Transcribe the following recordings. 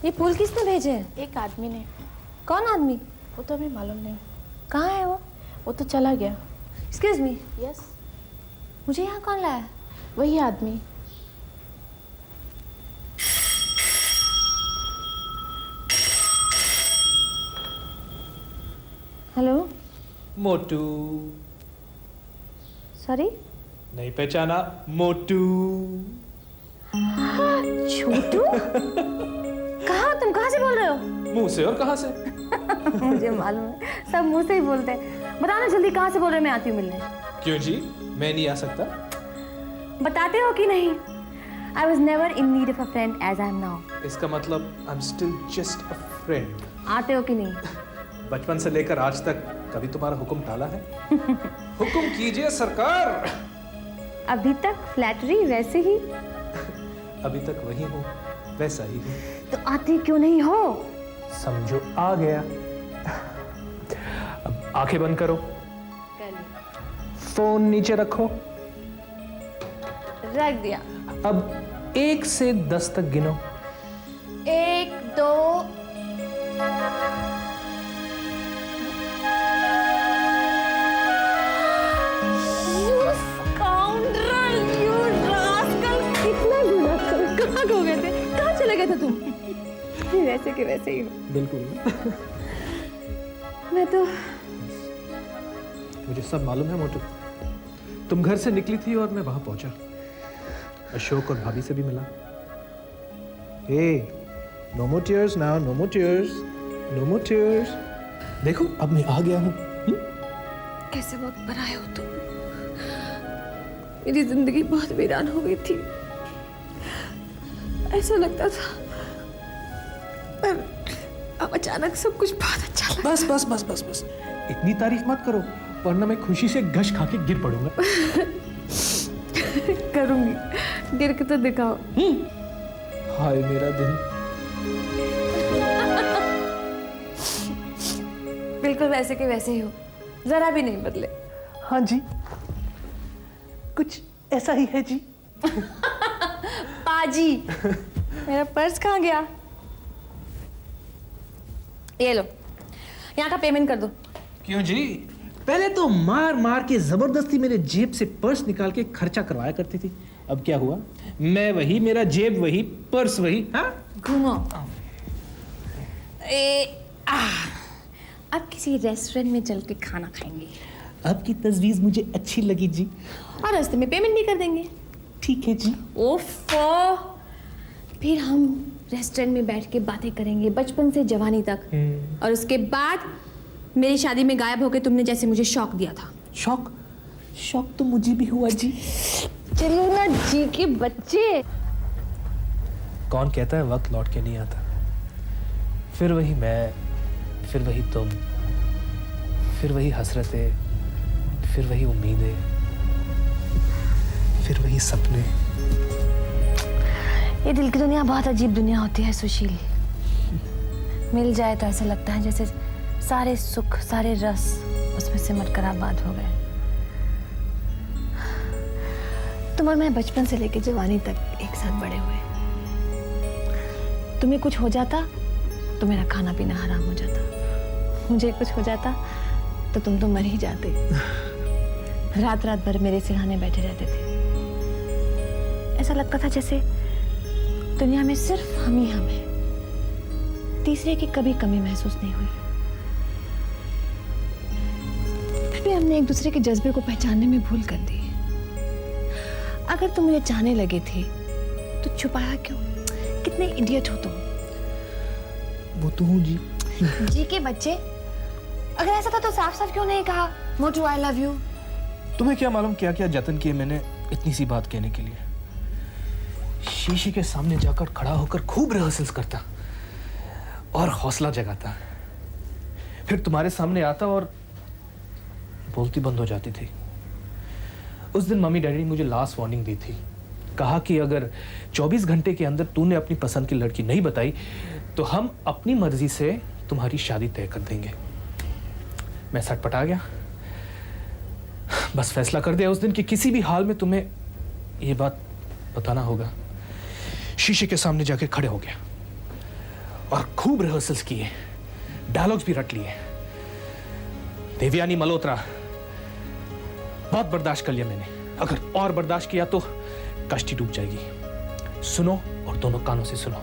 ये फूल किसने भेजे हैं? एक आदमी ने। कौन आदमी? वो तो हमें मालूम नहीं। कहाँ है वो? वो तो चला गया। Excuse me. यस, मुझे यहाँ कौन लाया? वही आदमी। हेलो। मोटू। सॉरी? नहीं पहचाना? मोटू। छोटू? कहाँ? तुम कहाँ से बोल रहे हो? मुंह से और कहाँ से? मुझे मालूम है, सब मुंह से ही बोलते हैं। बताना जल्दी कहाँ से बोल रहे हो, मैं आती हूँ मिलने। क्यों जी, मैं नहीं आ सकता? बताते हो कि नहीं? I was never in need of a friend as I am now. इसका मतलब I'm still just a friend. आते हो कि नहीं? बचपन से लेकर आज तक कभी तुम्हारा हुक्म टाला है? हुक्म कीजिए सरकार। अभी तक फ्लैटरी वैसे ही। अभी तक वही हूँ, वैसा ही हूँ। तो आती क्यों नहीं हो? समझो आ गया। अब आंखें बंद करो, फोन नीचे रखो। रख दिया। अब 1 से 10 तक गिनो। 1 2 कहाँ खो गए थे? कहाँ चले गए थे तुम? वैसे के वैसे ही हो। बिल्कुल। मैं तो मुझे सब मालूम है मोटू। तुम घर से निकली थी और मैं वहां पहुंचा। अशोक और भाभी से भी मिला। No more tears now, no more tears, no more tears. देखो अब मैं आ गया हूँ। कैसे वक्त पर आए हो तुम? मेरी जिंदगी बहुत वीरान हो गई थी। ऐसा लगता था, पर अब अचानक सब कुछ बहुत अच्छा लगा। बस बस बस बस बस, इतनी तारीफ मत करो वरना मैं खुशी से घश खा के गिर पड़ूंगा। करूंगी, गिर के तो दिखाओ। हाय मेरा दिन। बिल्कुल वैसे के वैसे ही हो, जरा भी नहीं बदले। हाँ जी, कुछ ऐसा ही है जी। पाजी, मेरा पर्स कहाँ गया? ये लो, यहाँ का पेमेंट कर दो। क्यों जी? पहले तो मार मार के जबरदस्ती मेरे जेब से पर्स निकाल के खर्चा करवाया करती थी। अब क्या हुआ? मैं वही, मेरा जेब वही, पर्स वही। हाँ, घूमो। अब किसी रेस्टोरेंट में चल के खाना खाएंगे। आपकी तजवीज़ मुझे अच्छी लगी जी। और रास्ते में पेमेंट भी कर देंगे। ठीक है जी। ओफो, फिर हम रेस्टोरेंट में बैठ के बातें करेंगे बचपन से जवानी तक। और उसके बाद मेरी शादी में गायब होके तुमने जैसे मुझे शौक दिया था। शौक? शौक तो मुझे भी हुआ जी। चलो ना जी के बच्चे। कौन कहता है वक्त लौट के नहीं आता? फिर वही मैं, फिर वही तुम, फिर वही हसरतें, फिर वही उम्मीदें, फिर वही सपने। ये दिल की दुनिया बहुत अजीब दुनिया होती है सुशील। मिल जाए तो ऐसा लगता है जैसे सारे सुख, सारे रस उसमें सिमट कर आबाद हो गए। तुम और मैं बचपन से लेकर जवानी तक एक साथ बड़े हुए। तुम्हें कुछ हो जाता तो मेरा खाना पीना हराम हो जाता। मुझे कुछ हो जाता तो तुम तो मर ही जाते। रात रात भर मेरे सिरहाने बैठे रहते थे। ऐसा लगता था जैसे दुनिया में सिर्फ हम ही हम हैं। तीसरे की कभी कमी महसूस नहीं हुई। फिर भी हमने एक दूसरे के जज्बे को पहचानने में भूल कर दी। अगर तुम मुझे चाहने लगे थे तो छुपाया क्यों? कितने इडियट हो तुम। वो तो हूँ जी। जी के बच्चे, अगर ऐसा था तो साफ साफ क्यों नहीं कहा मोटू आई लव यू? तुम्हें क्या मालूम क्या क्या जतन किए मैंने इतनी सी बात कहने के लिए। शीशे के सामने जाकर खड़ा होकर खूब रिहर्सल्स करता और हौसला जगाता, फिर तुम्हारे सामने आता और बोलती बंद हो जाती थी। उस दिन मम्मी डैडी ने मुझे लास्ट वार्निंग दी थी। कहा कि अगर 24 घंटे के अंदर तूने अपनी पसंद की लड़की नहीं बताई तो हम अपनी मर्जी से तुम्हारी शादी तय कर देंगे। मैं सटपटा गया, बस फैसला कर दिया उस दिन कि किसी भी हाल में तुम्हें ये बात बताना होगा। शीशे के सामने जाके खड़े हो गया और खूब रिहर्सल्स किए, डायलॉग्स भी रट लिए। देवयानी मल्होत्रा, बहुत बर्दाश्त कर लिया मैंने। अगर और बर्दाश्त किया तो कश्ती डूब जाएगी। सुनो और दोनों कानों से सुनो।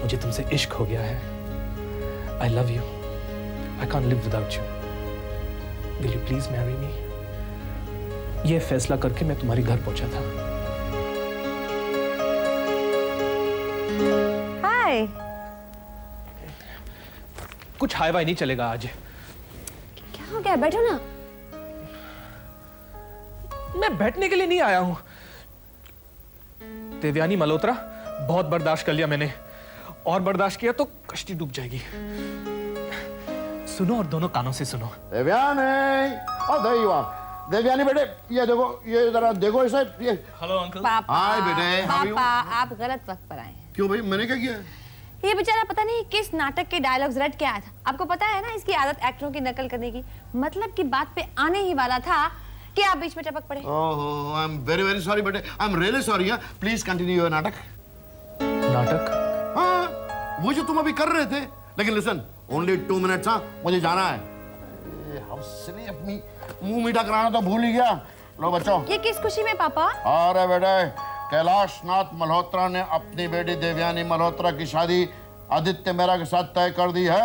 मुझे तुमसे इश्क हो गया है। I love you. I can't live without you. Will you please marry me? यह फैसला करके मैं तुम्हारे घर पहुंचा था। हाय। कुछ हाई वाई नहीं चलेगा आज। क्या हो गया? बैठो ना। मैं बैठने के लिए नहीं आया हूं। देवयानी मल्होत्रा, बहुत बर्दाश्त कर लिया मैंने। और बर्दाश्त किया तो कश्ती डूब जाएगी। सुनो और दोनों कानों से सुनो। देवयानी, और there you are। देवयानी बेटे, ये देखो, ये जरा देखो इसे। ये हेलो अंकल। पापा, हाय बेटे, how are you? पापा आप गलत वक्त पर आए हैं। क्यों भाई, मैंने क्या किया? ये बेचारा पता नहीं किस नाटक के डायलॉग्स रट के आया था। आपको पता है ना इसकी आदत एक्टरों की नकल करने की। मतलब की बात पे आने ही वाला था कि आप बीच में टपक पड़े। Oh, I am very very sorry बेटे, I am really sorry. Please continue your नाटक। नाटक? हाँ, वो जो तुम अभी कर रहे थे। लेकिन लिसन, ओनली 2 मिनट्स। हाँ, मुझे जाना है। हाउ सिली, अपनी मुंह मीठा कराना तो भूल ही गया। लो बच्चों। ये किस खुशी में पापा? अरे बेटे, कैलाश नाथ मल्होत्रा ने अपनी बेटी देवयानी मल्होत्रा की शादी आदित्य मेहरा के साथ तय कर दी है।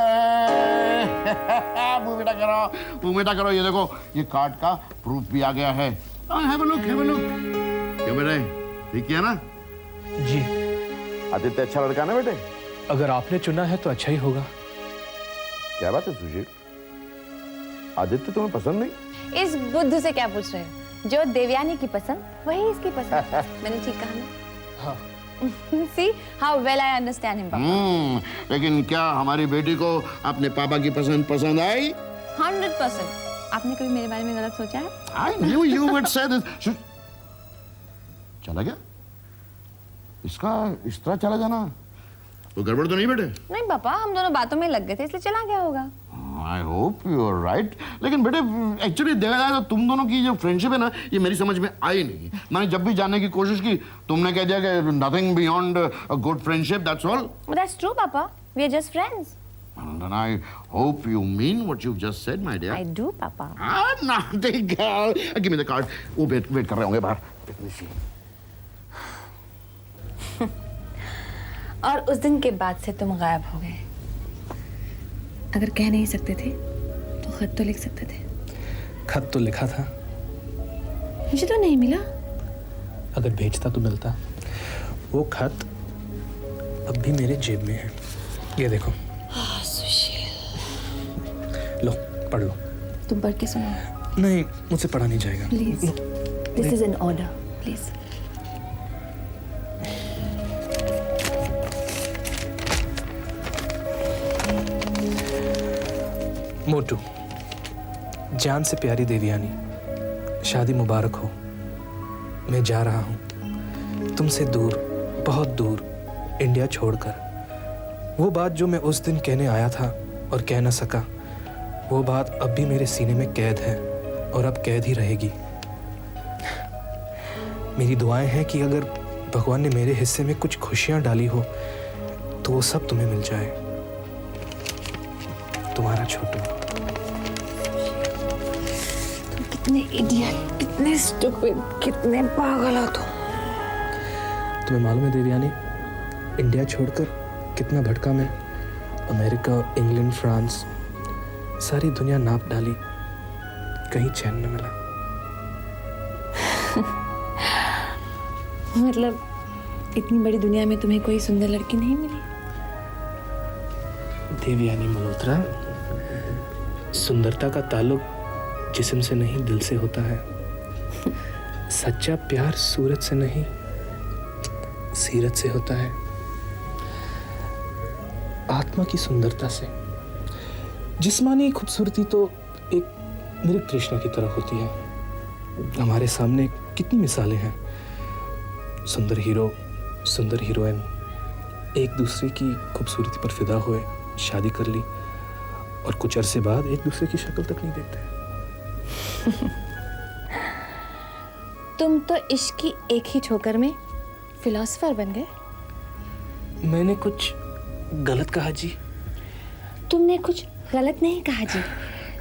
मुंह मीठा करो, मुंह मीठा करो। ये देखो, ये कार्ड का प्रूफ भी आ गया है। Have a look, have a look. क्यों बेटे, ठीक है ना? जी। आदित्य अच्छा लड़का ना बेटे? अगर आपने चुना है तो अच्छा ही होगा। क्या बात है सुशील, आदित्य तुम्हें पसंद नहीं? इस बुद्ध से क्या पूछ रहे हो? जो देवयानी की पसंद वही इसकी पसंद। मैंने ठीक कहा ना? हाँ। See how well I understand him, पापा। लेकिन क्या हमारी बेटी को अपने पापा की पसंद आई? 100%। आपने कभी मेरे बारे में गलत सोचा है? I knew you would say this। चला गया? इसका इस तरह चला जाना तो गड़बड़ तो नहीं बेटे? नहीं पापा, हम दोनों बातों में लग गए थे इसलिए चला गया होगा। I hope you are right। लेकिन बेटे एक्चुअली देखा जाए तो तुम दोनों की जो फ्रेंडशिप है ना, ये मेरी समझ में आई नहीं। मैंने जब भी जानने की कोशिश की, तुमने कह दिया कि nothing beyond a good friendship, that's all. That's true, पापा। We are just friends. And I hope you mean what you've just said, my dear। I do, पापा। naughty girl। Give me the card। वो wait कर रहे होंगे बाहर। Let me see। और उस दिन के बाद से तुम गायब हो गए। अगर कह नहीं सकते थे तो खत तो लिख सकते थे। खत तो लिखा था। मुझे तो नहीं मिला। अगर भेजता तो मिलता। वो खत अब भी मेरे जेब में है। ये देखो। लो, पढ़ लो। तुम पढ़ के सुनो। नहीं, मुझसे पढ़ा नहीं जाएगा। Please, this is an order, please. मोटू, जान से प्यारी देवयानी, शादी मुबारक हो। मैं जा रहा हूँ तुमसे दूर, बहुत दूर, इंडिया छोड़कर। वो बात जो मैं उस दिन कहने आया था और कह ना सका, वो बात अब भी मेरे सीने में कैद है और अब कैद ही रहेगी। मेरी दुआएं हैं कि अगर भगवान ने मेरे हिस्से में कुछ खुशियां डाली हो तो वो सब तुम्हें मिल जाए। तुम्हारा छोटू। तुम कितने इडियट, कितने स्टूपिड, कितने पागल हो तुम। तुम्हें मालूम है देवयानी, इंडिया छोड़कर कितना भटका मैं। अमेरिका, इंग्लैंड, फ्रांस, सारी दुनिया नाप डाली, कहीं चैन न मिला। मतलब इतनी बड़ी दुनिया में तुम्हें कोई सुंदर लड़की नहीं मिली? देवयानी मल्होत्रा, सुंदरता का ताल्लुक जिस्म से नहीं दिल से होता है। सच्चा प्यार सूरत से नहीं सीरत से होता है, आत्मा की सुंदरता से। जिस्मानी खूबसूरती तो एक मेरे कृष्ण की तरह होती है। हमारे सामने कितनी मिसालें हैं। सुंदर हीरो, सुंदर हीरोइन एक दूसरे की खूबसूरती पर फिदा हुए, शादी कर ली और कुछ अरसे बाद एक दूसरे की शक्ल तक नहीं देखते। तुम तो इश्क की एक ही ठोकर में फिलोसोफर बन गए। मैंने कुछ गलत कहा जी? तुमने कुछ गलत नहीं कहा जी,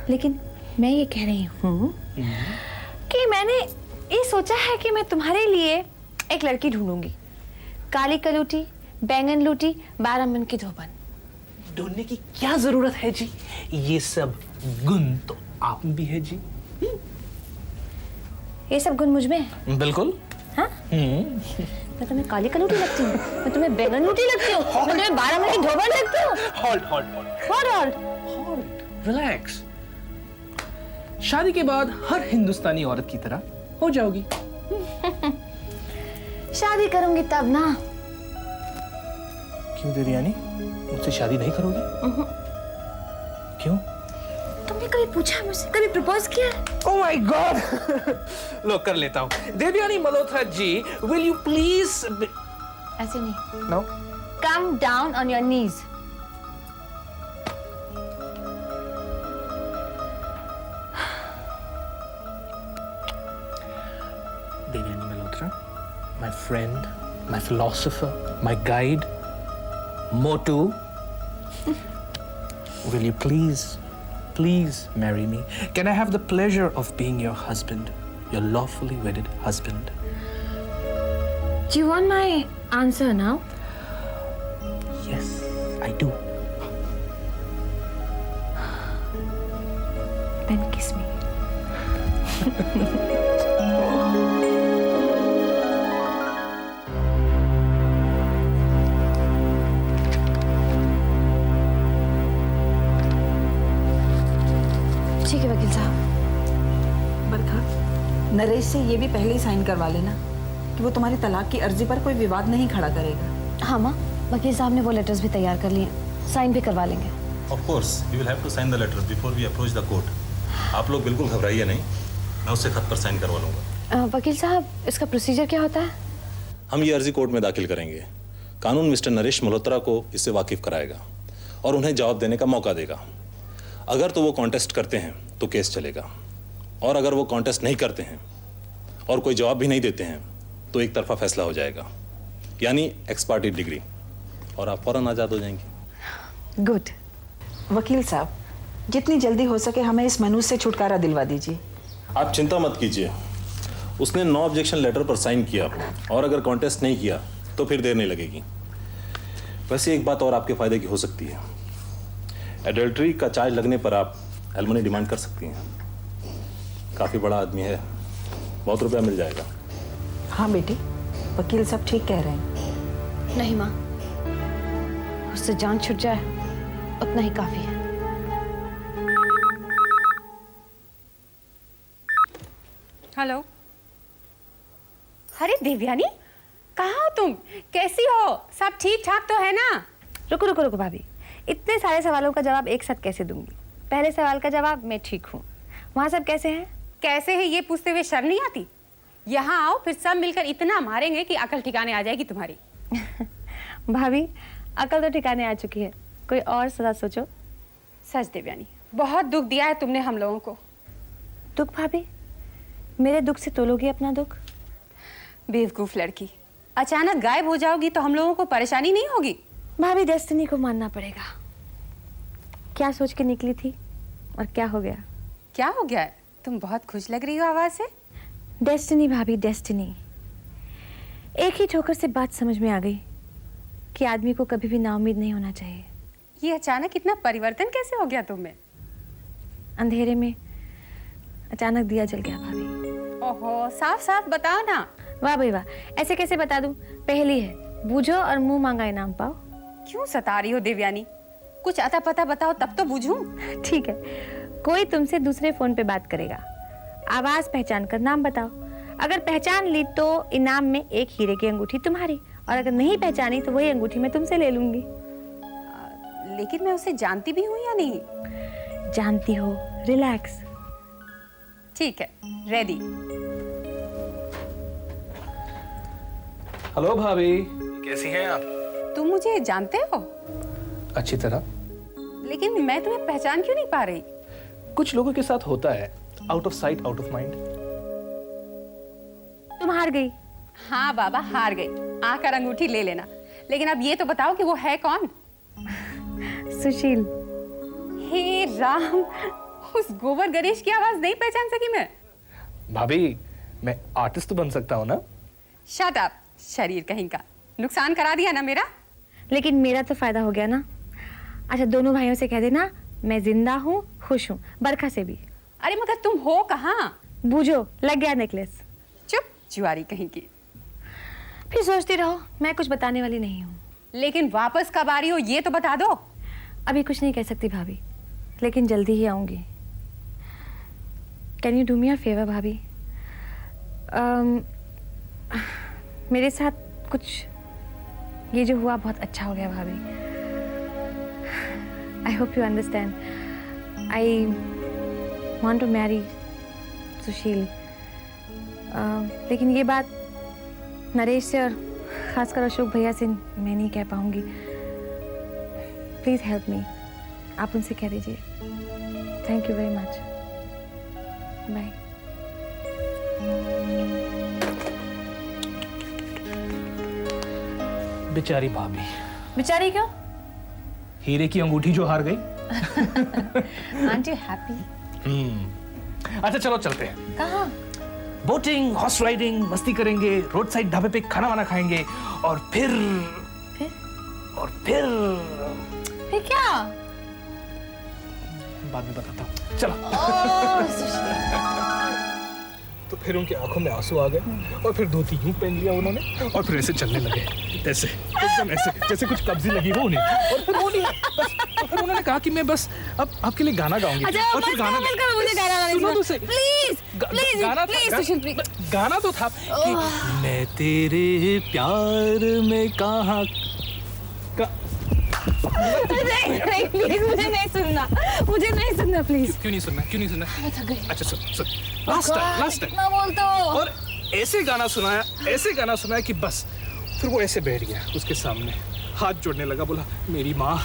लेकिन मैं ये कह रही हूँ कि मैंने ये सोचा है कि मैं तुम्हारे लिए एक लड़की ढूंढूंगी। काली कलूटी, बैंगन लूटी, 12 मन की धोबन। ढूंढने की क्या जरूरत है जी? ये सब गुण तो आप में भी है जी। ये सब गुण मुझ में है। बिल्कुल। हाँ? मैं तुम्हें काली कलूटी लगती हूँ, मैं तुम्हें बैंगन लूटी लगती हूँ, मैं तुम्हें 12 मन की धोबन लगती हूँ। Hold, relax. शादी के बाद हर हिंदुस्तानी औरत की तरह हो जाओगी। शादी करूंगी तब ना। क्यों देवयानी, मुझसे शादी नहीं करोगी? क्यों? तुमने कभी पूछा मुझसे, कभी प्रपोज किया? Oh my God! लो कर लेता हूँ। Devyani Malhotra ji, will you please? ऐसे नहीं। No. Come down on your knees. Devyani Malhotra, my friend, my philosopher, my guide, Motu. Will you please marry me? Can I have the pleasure of being your husband, your lawfully wedded husband? Do you want my answer now? Yes, I do. Then kiss me. ठीक है वकील साहब। बरखा, नरेश से ये भी पहले ही sign करवा लेना कि वो तुम्हारी तलाक की अर्जी पर कोई विवाद नहीं खड़ा करेगा। हाँ माँ, वकील साहब ने वो लेटर्स भी तैयार कर लिए, साइन भी करवा लेंगे। Of course, you will have to sign the letter before we approach the court. आप लोग बिल्कुल घबराइए नहीं, मैं उससे खत पर साइन करवा लूँगा। वकील साहब, इसका प्रोसीजर क्या होता है? हम ये अर्जी कोर्ट में दाखिल करेंगे। कानून मिस्टर नरेश मल्होत्रा को इससे वाकिफ कराएगा और उन्हें जवाब देने का मौका देगा। अगर तो वो कॉन्टेस्ट करते हैं तो केस चलेगा, और अगर वो कॉन्टेस्ट नहीं करते हैं और कोई जवाब भी नहीं देते हैं तो एक तरफा फैसला हो जाएगा, यानी एक्स पार्टी डिग्री, और आप फौरन आज़ाद हो जाएंगे। गुड। वकील साहब, जितनी जल्दी हो सके हमें इस मनुष्य से छुटकारा दिलवा दीजिए। आप चिंता मत कीजिए, उसने नो ऑब्जेक्शन लेटर पर साइन किया, और अगर कॉन्टेस्ट नहीं किया तो फिर देर नहीं लगेगी। वैसे एक बात और आपके फायदे की हो सकती है, एडल्ट्री का चार्ज लगने पर आप एलिमनी डिमांड कर सकती हैं। काफ़ी बड़ा आदमी है, बहुत रुपया मिल जाएगा। हाँ बेटी, वकील साहब ठीक कह रहे हैं। नहीं माँ, उससे जान छूट जाए उतना ही काफी है। हेलो। अरे देवयानी, कहाँ हो तुम? कैसी हो? सब ठीक ठाक तो है ना? रुको रुको रुको भाभी, इतने सारे सवालों का जवाब एक साथ कैसे दूंगी? पहले सवाल का जवाब, मैं ठीक हूँ। वहाँ सब कैसे हैं? कैसे है ये पूछते हुए शर्म नहीं आती? यहाँ आओ, फिर सब मिलकर इतना मारेंगे कि अकल ठिकाने आ जाएगी तुम्हारी। भाभी, अकल तो ठिकाने आ चुकी है, कोई और सजा सोचो। सच देवयानी, बहुत दुख दिया है तुमने हम लोगों को। दुख भाभी? मेरे दुख से तोलोगी अपना दुख? बेवकूफ लड़की, अचानक गायब हो जाओगी तो हम लोगों को परेशानी नहीं होगी? भाभी, डेस्टिनी को मानना पड़ेगा। क्या सोच के निकली थी और क्या हो गया? क्या हो गया? तुम बहुत खुश लग रही हो आवाज से। डेस्टिनी भाभी, डेस्टिनी। एक ही ठोकर से बात समझ में आ गई कि आदमी को कभी भी नाउम्मीद नहीं होना चाहिए। ये अचानक इतना परिवर्तन कैसे हो गया तुम में? अंधेरे में अचानक दिया जल गया भाभी। ओहो, साफ साफ बताओ ना। वाह भाई वाह, ऐसे कैसे बता दूं? पहली है, बूझो और मुंह मांगा इनाम पाओ। क्यों सता रही हो देवयानी? कुछ अता पता बताओ तब तो बूझूं। ठीक है, कोई तुमसे दूसरे फोन पे बात करेगा, आवाज पहचान कर नाम बताओ। अगर पहचान ली तो इनाम में एक हीरे की अंगूठी तुम्हारी, और अगर नहीं पहचानी तो वही अंगूठी मैं तुमसे ले लूंगी। लेकिन मैं उसे जानती भी हूँ या नहीं? जानती हो, रिलैक्स। ठीक है, रेडी। हेलो भाभी, कैसी हैं आप? तुम मुझे जानते हो? अच्छी तरह। लेकिन मैं तुम्हें पहचान क्यों नहीं पा रही? कुछ लोगों के साथ होता है, out of sight out of mind. तुम हार गई। हाँ बाबा, हार गई। आकर अंगूठी ले लेना। लेकिन अब ये तो बताओ कि वो है कौन? सुशील। हे राम, उस गोबर गणेश की आवाज नहीं पहचान सकी मैं। भाभी, मैं आर्टिस्ट तो बन सकता हूँ ना? शट अप, शरीर कहीं का, नुकसान करा दिया ना मेरा। लेकिन मेरा तो फायदा हो गया ना। अच्छा, दोनों भाइयों से कह देना मैं जिंदा हूँ, खुश हूँ, बरखा से भी। अरे मगर तुम हो कहाँ? बूझो, लग गया नेकलेस। चुप, जुआरी कहीं की। फिर सोचती रहो, मैं कुछ बताने वाली नहीं हूँ। लेकिन वापस कब आ रही हो ये तो बता दो। अभी कुछ नहीं कह सकती भाभी, लेकिन जल्दी ही आऊंगी। Can you do me a favour भाभी? मेरे साथ कुछ ये जो हुआ बहुत अच्छा हो गया भाभी। I hope you understand. I want to marry Sushil. लेकिन ये बात नरेश से और खासकर अशोक भैया से मैं नहीं कह पाऊंगी। Please help me. आप उनसे कह दीजिए। Thank you very much. Bye. बेचारी भाभी। बेचारी क्यों? हीरे की अंगूठी जो हार गई। Aunt you happy? अच्छा चलो चलते हैं। कहाँ? बोटिंग, हॉर्स राइडिंग, मस्ती करेंगे, रोड साइड ढाबे पे खाना वाना खाएंगे और फिर फिर क्या? बाद में बताता हूँ। चलो। ओह सुशील। तो फिर उनकी आंखों में आंसू आ गए और फिर धोती यूं पहन लिया उन्होंने और फिर ऐसे चलने लगे, ऐसे एकदम ऐसे जैसे कुछ कब्जी लगी हो उन्हें। और फिर वो नहीं बस, और फिर उन्होंने कहा कि मैं बस अब आपके लिए गाना गाऊंगी। अच्छा, और फिर गाना मुझे गाना गाने सुनो तो सही। प्लीज प्लीज गाना प्लीज सुशील प्लीज। गाना तो था कि मैं तेरे प्यार में कहाँ नहीं प्लीज, मुझे नहीं सुनना प्लीज। क्यों नहीं सुनना? अच्छा सुन लास्ट टाइम ना बोलते हो। और ऐसे गाना सुनाया कि बस फिर वो ऐसे बैठ गया उसके सामने, हाथ जोड़ने लगा, बोला मेरी माँ।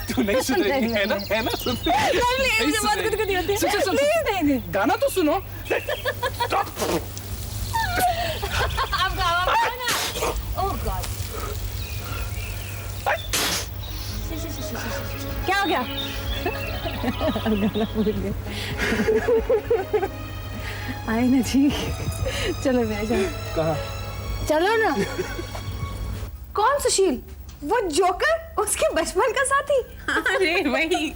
तू नहीं सुन रही है ना? सुन। मुझे बहुत गुदगुदी होती है। सुन। प्लीज नहीं। गाना तो सुनो। आप गावा ना। ओह गॉड। क्या हो गया? गाना भूल गए। आए ना जी, चलो मैं जाऊँ। कहाँ? चलो ना। कौन सुशील? वो जोकर, उसके बचपन का साथी। अरे वही।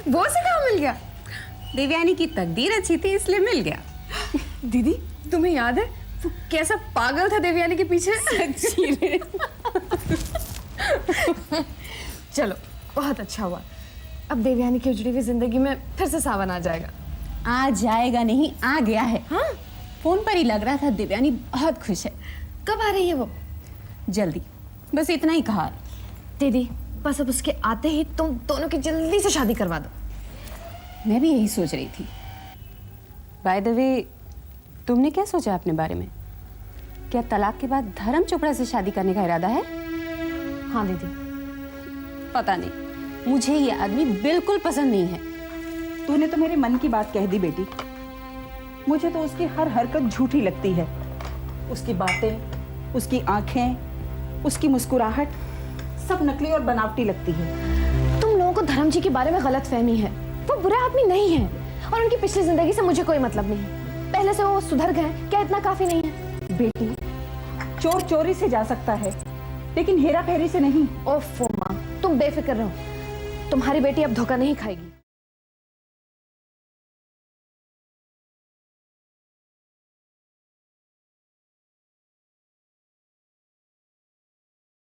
वो से कहाँ मिल गया? देवयानी की तकदीर अच्छी थी इसलिए मिल गया। दीदी तुम्हें याद है वो कैसा पागल था देवयानी के पीछे? सच्ची में। चलो बहुत अच्छा हुआ, अब देवयानी की उजड़ी हुई जिंदगी में फिर से सावन आ जाएगा। आ जाएगा नहीं, आ गया है। हाँ, फोन पर ही लग रहा था देवयानी बहुत खुश है। कब आ रही है वो? जल्दी, बस इतना ही कहा। दीदी बस अब उसके आते ही तुम दोनों की जल्दी से शादी करवा दो। मैं भी यही सोच रही थी। बाय द वे, तुमने क्या सोचा अपने बारे में? क्या तलाक के बाद धर्म चोपड़ा से शादी करने का इरादा है? हाँ दीदी। पता नहीं, मुझे ये आदमी बिल्कुल पसंद नहीं है। तूने तो मेरे मन की बात कह दी बेटी। मुझे तो उसकी हर हरकत झूठी लगती है। उसकी बातें, उसकी आंखें, उसकी मुस्कुराहट सब नकली और बनावटी लगती है। तुम लोगों को धर्म जी के बारे में गलत फहमी है। वो बुरे आदमी नहीं है और उनकी पिछली जिंदगी से मुझे कोई मतलब नहीं है। पहले से वो सुधर गए, क्या इतना काफी नहीं है? बेटी, चोर चोरी से जा सकता है लेकिन हेरा फेरी से नहीं। ओफो माँ, तुम बेफिक्र रहो, तुम्हारी बेटी अब धोखा नहीं खाएगी।